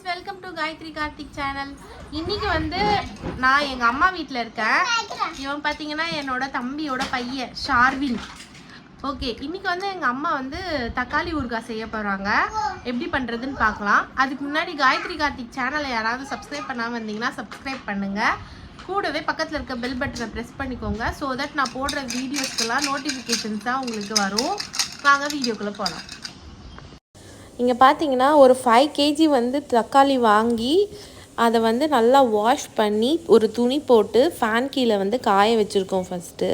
Welcome to Gayathri Karthik channel. இன்னைக்கு வந்து நான் எங்கள் அம்மா வீட்டில் இருக்கேன். இவன் பார்த்தீங்கன்னா என்னோட தம்பியோட பையன் ஷார்வின். ஓகே, இன்னைக்கு வந்து எங்கள் அம்மா வந்து தக்காளி ஊறுகாய் செய்ய போகிறாங்க. எப்படி பண்ணுறதுன்னு பார்க்கலாம். அதுக்கு முன்னாடி காயத்ரி கார்த்திக் சேனலை யாராவது சப்ஸ்கிரைப் பண்ணாமல் இருந்தீங்கன்னா சப்ஸ்கிரைப் பண்ணுங்கள். கூடவே பக்கத்தில் இருக்க பெல் பட்டனை ப்ரெஸ் பண்ணிக்கோங்க. ஸோ தட் நான் போடுற வீடியோஸ்க்கெல்லாம் நோட்டிஃபிகேஷன்ஸாக உங்களுக்கு வரும். வாங்க வீடியோக்குள்ளே போகலாம். இங்கே பார்த்தீங்கன்னா ஒரு 5 kg வந்து தக்காளி வாங்கி அதை வந்து நல்லா வாஷ் பண்ணி ஒரு துணி போட்டு ஃபேன் கீழே வந்து காய வச்சுருக்கோம். ஃபஸ்ட்டு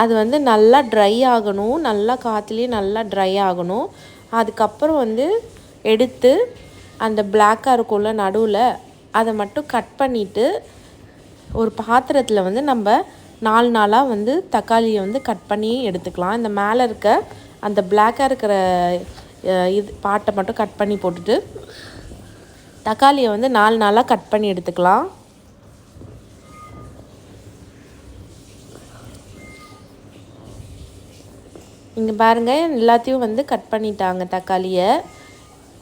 அது வந்து நல்லா ட்ரை ஆகணும், நல்லா காற்றுலேயே நல்லா ட்ரை ஆகணும். அதுக்கப்புறம் வந்து எடுத்து அந்த பிளாக்காக இருக்கும்ல நடுவில் அதை மட்டும் கட் பண்ணிவிட்டு ஒரு பாத்திரத்தில் வந்து நம்ம 4 நாளாக வந்து தக்காளியை வந்து கட் பண்ணி எடுத்துக்கலாம். இந்த மேலே இருக்க அந்த பிளாக்காக இருக்கிற இது பாட்டை மட்டும் கட் பண்ணி போட்டுட்டு தக்காளியை வந்து 4 நாளாக கட் பண்ணி எடுத்துக்கலாம். இங்கே பாருங்கள், எல்லாத்தையும் வந்து கட் பண்ணிட்டாங்க தக்காளியை.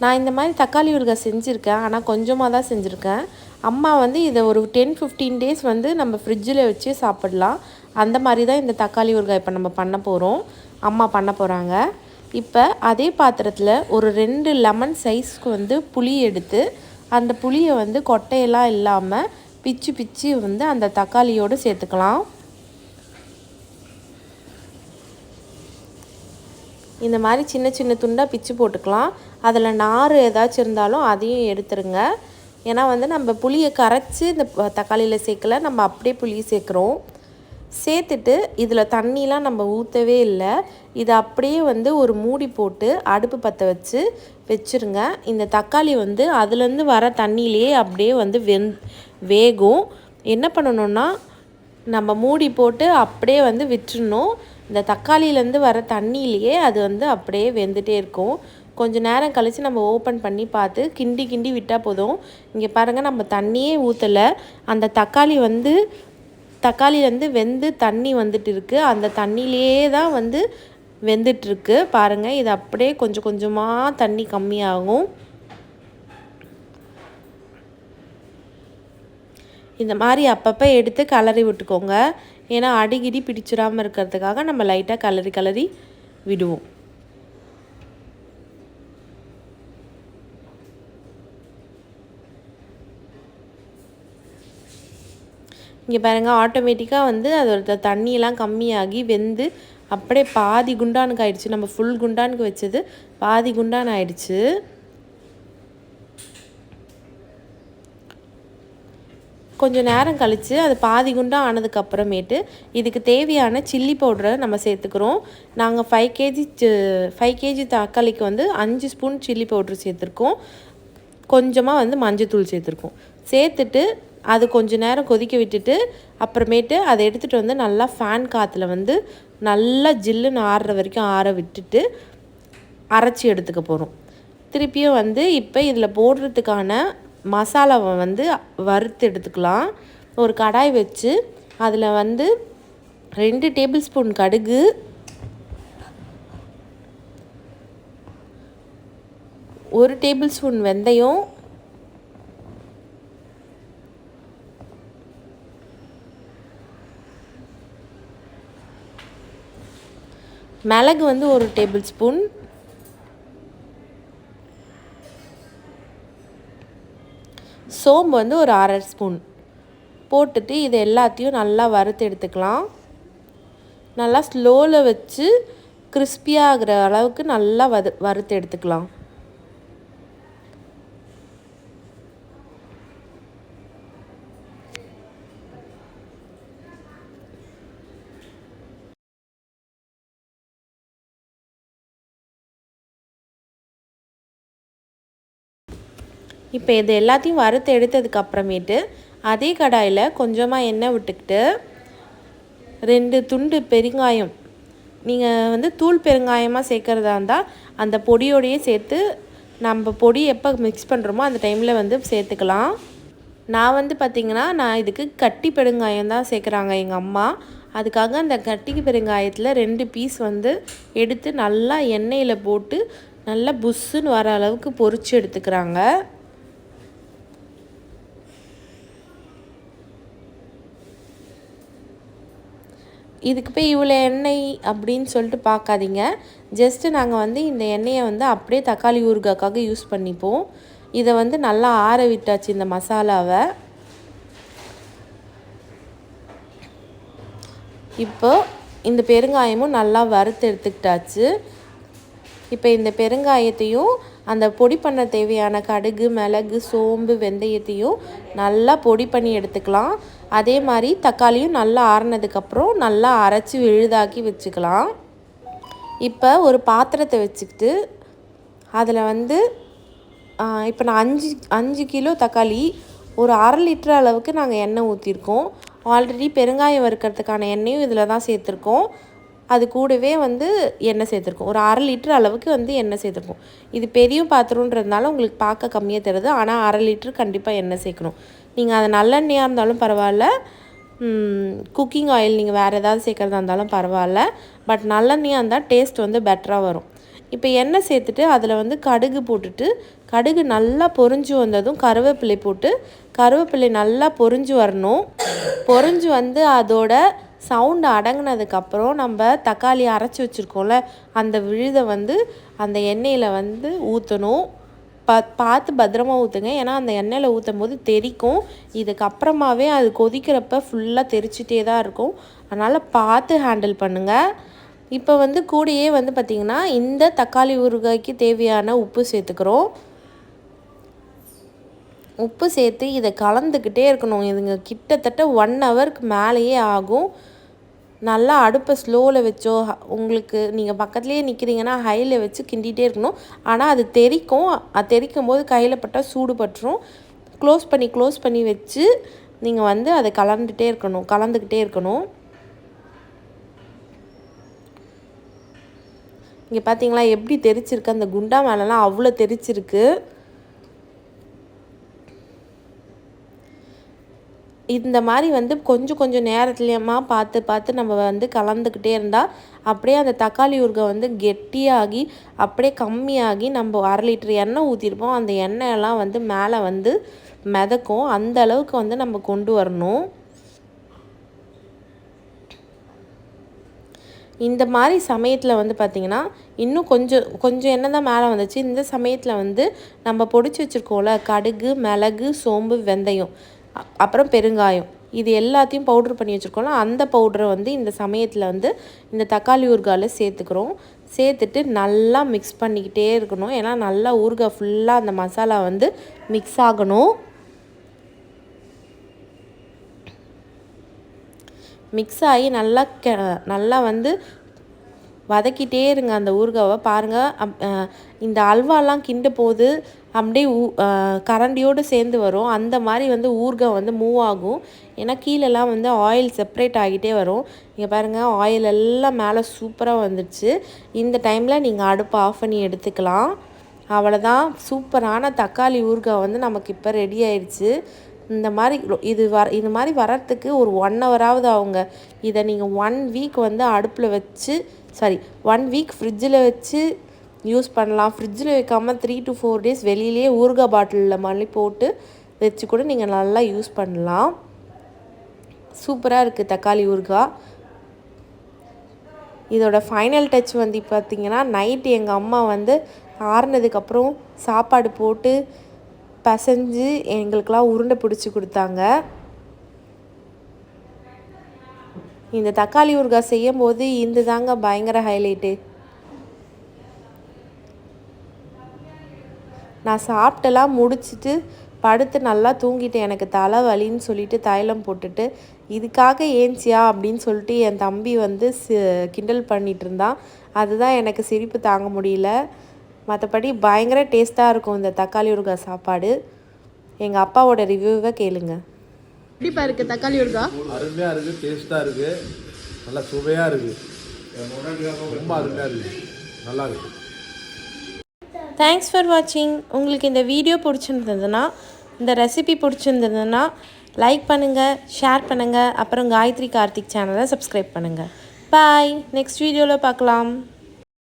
நான் இந்த மாதிரி தக்காளி ஊறுகாய் செஞ்சுருக்கேன், ஆனால் கொஞ்சமாக தான் செஞ்சுருக்கேன். அம்மா வந்து இதை ஒரு 10-15 days வந்து நம்ம ஃப்ரிட்ஜில் வச்சு சாப்பிடலாம். அந்த மாதிரி தான் இந்த தக்காளி ஊறுகாய் இப்போ நம்ம பண்ண போகிறோம். அம்மா பண்ண போகிறாங்க. இப்போ அதே பாத்திரத்தில் ஒரு 2 லெமன் சைஸ்க்கு வந்து புளி எடுத்து அந்த புளியை வந்து கொட்டையெல்லாம் இல்லாமல் பிச்சு பிச்சு வந்து அந்த தக்காளியோடு சேர்த்துக்கலாம். இந்த மாதிரி சின்ன சின்ன துண்டாக பிச்சு போட்டுக்கலாம். அதில் நார் ஏதாச்சும் இருந்தாலும் அதையும் எடுத்துருங்க. ஏன்னா வந்து நம்ம புளியை கரைச்சி இந்த தக்காளியில் சேர்க்கல, நம்ம அப்படியே புளி சேர்க்குறோம். சேர்த்துட்டு இதில் தண்ணிலாம் நம்ம ஊற்றவே இல்லை. இதை அப்படியே வந்து ஒரு மூடி போட்டு அடுப்பு பற்ற வச்சுருங்க. இந்த தக்காளி வந்து அதுலேருந்து வர தண்ணியிலேயே அப்படியே வந்து வேகும். என்ன பண்ணணுன்னா நம்ம மூடி போட்டு அப்படியே வந்து விட்டுறணும். இந்த தக்காளியிலேருந்து வர தண்ணியிலேயே அது வந்து அப்படியே வெந்துகிட்டே இருக்கும். கொஞ்சம் நேரம் கழித்து நம்ம ஓப்பன் பண்ணி பார்த்து கிண்டி விட்டால் போதும். இங்கே பாருங்கள், நம்ம தண்ணியே ஊற்றலை. அந்த தக்காளியிலேருந்து வெந்து தண்ணி வந்துட்டு இருக்குது. அந்த தண்ணியிலே தான் வந்து வெந்துட்டுருக்கு. பாருங்கள், இது அப்படியே கொஞ்சம் கொஞ்சமாக தண்ணி கம்மியாகும். இந்த மாதிரி அப்பப்போ எடுத்து கலரி விட்டுக்கோங்க. ஏன்னா அடிக்கடி பிடிச்சிடாமல் இருக்கிறதுக்காக நம்ம லைட்டாக கலரி விடுவோம். இங்கே பாருங்கள், ஆட்டோமேட்டிக்காக வந்து அதோட தண்ணியெல்லாம் கம்மியாகி வெந்து அப்படியே பாதி குண்டானுக்கு ஆயிடுச்சு. நம்ம ஃபுல் குண்டானுக்கு வச்சது பாதி குண்டான் ஆயிடுச்சு. கொஞ்சம் நேரம் கழித்து அது பாதி குண்டான் ஆனதுக்கப்புறமேட்டு இதுக்கு தேவையான சில்லி பவுடரை நம்ம சேர்த்துக்கிறோம். நாங்கள் 5 kg தக்காளிக்கு வந்து 5 ஸ்பூன் சில்லி பவுட்ரு சேர்த்துருக்கோம். கொஞ்சமாக வந்து மஞ்சத்தூள் சேர்த்துருக்கோம். சேர்த்துட்டு அது கொஞ்சம் நேரம் கொதிக்க விட்டுட்டு அப்புறமேட்டு அதை எடுத்துகிட்டு வந்து நல்லா ஃபேன் காற்றுல வந்து நல்லா ஜில்லுன்னு ஆறுற வரைக்கும் ஆற விட்டுட்டு அரைச்சி எடுத்துக்க போகிறோம். திருப்பியும் வந்து இப்போ இதில் போடுறதுக்கான மசாலாவை வந்து வறுத்து எடுத்துக்கலாம். ஒரு கடாய் வச்சு அதில் வந்து 2 டேபிள் ஸ்பூன் கடுகு, 1 டேபிள் ஸ்பூன் வெந்தயம், மிளகு வந்து 1 டேபிள் ஸ்பூன், சோம்பு வந்து ஒரு 1/2 ஸ்பூன் போட்டுட்டு இது எல்லாத்தையும் நல்லா வறுத்து எடுத்துக்கலாம். நல்லா ஸ்லோவில் வச்சு கிறிஸ்பியாக ஆகிற அளவுக்கு நல்லா வறுத்து எடுத்துக்கலாம். இப்போ இது எல்லாத்தையும் வறுத்து எடுத்ததுக்கு அப்புறமேட்டு அதே கடாயில் கொஞ்சமாக எண்ணெய் விட்டுக்கிட்டு 2 துண்டு பெருங்காயம், நீங்கள் வந்து தூள் பெருங்காயமாக சேர்க்குறதா இருந்தால் அந்த பொடியோடையே சேர்த்து நம்ம பொடி எப்போ மிக்ஸ் பண்ணுறோமோ அந்த டைமில் வந்து சேர்த்துக்கலாம். நான் வந்து பார்த்திங்கன்னா நான் இதுக்கு கட்டி பெருங்காயம் தான் சேர்க்குறாங்க எங்கள் அம்மா. அதுக்காக அந்த கட்டி பெருங்காயத்தில் 2 பீஸ் வந்து எடுத்து நல்லா எண்ணெயில் போட்டு நல்லா புஷ்ஷுன்னு வர அளவுக்கு பொரிச்சு எடுத்துக்கிறாங்க. இதுக்கு போய் இவ்வளோ எண்ணெய் அப்படின்னு சொல்லிட்டு பார்க்காதீங்க. ஜஸ்ட்டு நாங்கள் வந்து இந்த எண்ணெயை வந்து அப்படியே தக்காளி ஊறுகாய்க்காக யூஸ் பண்ணிப்போம். இதை வந்து நல்லா ஆற விட்டாச்சு இந்த மசாலாவை. இப்போ இந்த பெருங்காயமும் நல்லா வறுத்து எடுத்துக்கிட்டாச்சு. இப்போ இந்த பெருங்காயத்தையும் அந்த பொடி பண்ண தேவையான கடுகு, மிளகு, சோம்பு, வெந்தயத்தையும் நல்லா பொடி பண்ணி எடுத்துக்கலாம். அதே மாதிரி தக்காளியும் நல்லா ஆறினதுக்கப்புறம் நல்லா அரைச்சி விழுதாக்கி வச்சுக்கலாம். இப்போ ஒரு பாத்திரத்தை வச்சுக்கிட்டு அதில் வந்து இப்போ நான் 5 கிலோ தக்காளி ஒரு 1/2 லிட்டர் அளவுக்கு நாங்கள் எண்ணெய் ஊற்றிருக்கோம். ஆல்ரெடி பெருங்காயம் வறுக்கிறதுக்கான எண்ணெயும் இதில் தான் சேர்த்துருக்கோம். அது கூடவே வந்து எண்ணெய் சேர்த்துருக்கோம். ஒரு 1/2 லிட்டர் அளவுக்கு வந்து எண்ணெய் சேர்த்துருக்கோம். இது பெரிய பாத்திரன்றதுனால உங்களுக்கு பார்க்க கம்மியாக தருது. ஆனால் 1/2 லிட்டர் கண்டிப்பாக எண்ணெய் சேர்க்கணும். நீங்கள் அது நல்லெண்ணெயாக இருந்தாலும் பரவாயில்ல, குக்கிங் ஆயில் நீங்கள் வேறு ஏதாவது சேர்க்குறதா இருந்தாலும் பரவாயில்ல. பட் நல்லெண்ணெயாக இருந்தால் டேஸ்ட் வந்து பெட்டராக வரும். இப்போ எண்ணெய் சேர்த்துட்டு அதில் வந்து கடுகு போட்டுட்டு, கடுகு நல்லா பொரிஞ்சு வந்ததும் கருவேப்பிலை போட்டு, கருவேப்பிலை நல்லா பொரிஞ்சு வரணும். பொரிஞ்சு வந்து அதோட சவுண்டு அடங்கினதுக்கப்புறம் நம்ம தக்காளி அரைச்சி வச்சுருக்கோம்ல, அந்த விழுதை வந்து அந்த எண்ணெயில் வந்து ஊற்றணும். பார்த்து பத்திரமா ஊற்றுங்க. ஏன்னா அந்த எண்ணெயில் ஊற்றும் போது தெறிக்கும். இதுக்கப்புறமாவே அது கொதிக்கிறப்ப ஃபுல்லாக தெறிச்சிட்டே தான் இருக்கும். அதனால் பார்த்து ஹேண்டில் பண்ணுங்கள். இப்போ வந்து கூடயே வந்து பார்த்திங்கன்னா இந்த தக்காளி ஊறுகாய்க்கு தேவையான உப்பு சேர்த்துக்கிறோம். உப்பு சேர்த்து இதை கலந்துக்கிட்டே இருக்கணும். இதுங்க கிட்டத்தட்ட 1 ஹவருக்கு மேலேயே ஆகும். நல்லா அடுப்பை ஸ்லோவில் வச்சோ, உங்களுக்கு நீங்கள் பக்கத்துலேயே நிற்கிறீங்கன்னா ஹையில் வச்சு கிண்டிகிட்டே இருக்கணும். ஆனால் அது தெறிக்கும். அது தெறிக்கும் போது கையில் பட்டால் சூடு பட்டுரும். க்ளோஸ் பண்ணி வச்சு நீங்கள் வந்து அதை கலந்துக்கிட்டே இருக்கணும். இங்கே பார்த்தீங்களா எப்படி தெரிச்சிருக்கு? அந்த குண்டா மேலெலாம் அவ்வளோ தெரிச்சிருக்கு. இந்த மாதிரி வந்து கொஞ்சம் நேரத்துலேயுமா பார்த்து நம்ம வந்து கலந்துக்கிட்டே இருந்தால் அப்படியே அந்த தக்காளி ஊறுகாய் வந்து கெட்டியாகி அப்படியே கம்மியாகி நம்ம 1/2 லிட்டர் எண்ணெய் ஊற்றிருப்போம். அந்த எண்ணெயெல்லாம் வந்து மேலே வந்து மிதக்கும். அந்த அளவுக்கு வந்து நம்ம கொண்டு வரணும். இந்த மாதிரி சமயத்தில் வந்து பார்த்திங்கன்னா இன்னும் கொஞ்சம் எண்ணெய் தான் மேலே வந்துச்சு. இந்த சமயத்தில் வந்து நம்ம பொடிச்சு வச்சுருக்கோம்ல, கடுகு, மிளகு, சோம்பு, வெந்தயம், அப்புறம் பெருங்காயம், இது எல்லாத்தையும் பவுட்ரு பண்ணி வச்சுருக்கோம்ல, அந்த பவுட்ரை வந்து இந்த சமயத்தில் வந்து இந்த தக்காளி ஊறுகாயில் சேர்த்துக்கிறோம். சேர்த்துட்டு நல்லா மிக்ஸ் பண்ணிக்கிட்டே இருக்கணும். ஏன்னா நல்லா ஊறுகாய் ஃபுல்லாக அந்த மசாலா வந்து மிக்ஸ் ஆகணும். மிக்ஸ் ஆகி நல்லா வந்து வதக்கிட்டே இருங்க அந்த ஊறுகாவை. பாருங்கள், இந்த அல்வாலாம் கிண்ட போது அப்படியே கரண்டியோடு சேர்ந்து வரும். அந்த மாதிரி வந்து ஊறுகாய் வந்து மூவ் ஆகும். ஏன்னா கீழெல்லாம் வந்து ஆயில் செப்ரேட் ஆகிட்டே வரும். இங்கே பாருங்கள், ஆயில் எல்லாம் மேலே சூப்பராக வந்துடுச்சு. இந்த டைமில் நீங்கள் அடுப்பை ஆஃப் பண்ணி எடுத்துக்கலாம். அவ்வளோதான், சூப்பரான தக்காளி ஊறுகாய் வந்து நமக்கு இப்போ ரெடி ஆயிடுச்சு. இந்த மாதிரி வர்றதுக்கு ஒரு 1 ஹவராவது ஆகுங்க. இதை நீங்கள் 1 வீக் வந்து அடுப்பில் வச்சு 1 வீக் ஃப்ரிட்ஜில் வச்சு யூஸ் பண்ணலாம். ஃப்ரிட்ஜில் வைக்காமல் 3 to 4 days வெளியிலேயே ஊறுகாய் பாட்டிலில் மல்லி போட்டு வச்சு கூட நீங்கள் நல்லா யூஸ் பண்ணலாம். சூப்பராக இருக்குது தக்காளி ஊறுகாய். இதோட ஃபைனல் டச் வந்து பார்த்திங்கன்னா, நைட்டு எங்கள் அம்மா வந்து ஆறுனதுக்கப்புறம் சாப்பாடு போட்டு பசைஞ்சு எங்களுக்கெல்லாம் உருண்டை பிடிச்சி கொடுத்தாங்க. இந்த தக்காளி ஊறுகாய் செய்யும் போது இந்த தாங்க பயங்கர ஹைலைட்டு. நான் சாப்பிட்டெல்லாம் முடிச்சுட்டு படுத்து நல்லா தூங்கிட்டேன். எனக்கு தலை வலின்னு சொல்லிட்டு தைலம் போட்டுட்டு, இதுக்காக ஏஞ்சியா அப்படின்னு சொல்லிட்டு என் தம்பி வந்து கிண்டல் பண்ணிகிட்டு இருந்தான். அதுதான் எனக்கு சிரிப்பு தாங்க முடியல. மற்றபடி பயங்கர டேஸ்ட்டாக இருக்கும் இந்த தக்காளி ஊறுகாய் சாப்பாடு. எங்கள் அப்பாவோட ரிவ்யூவை கேளுங்க. எப்படிப்பா இருக்குது தக்காளி ஊறுகாய்? அருமையாக இருக்குது, டேஸ்ட்டாக இருக்குது, நல்லா சுவையாக இருக்குது, ரொம்ப அருமையாக இருக்குது, நல்லா இருக்குது. தேங்க்ஸ் ஃபார் வாட்சிங். உங்களுக்கு இந்த வீடியோ பிடிச்சிருந்ததுன்னா, இந்த ரெசிபி பிடிச்சிருந்ததுன்னா லைக் பண்ணுங்கள், ஷேர் பண்ணுங்கள். அப்புறம் காயத்ரி கார்த்திக் சேனலை சப்ஸ்கிரைப் பண்ணுங்கள். பாய். நெக்ஸ்ட் வீடியோவில் பார்க்கலாம்.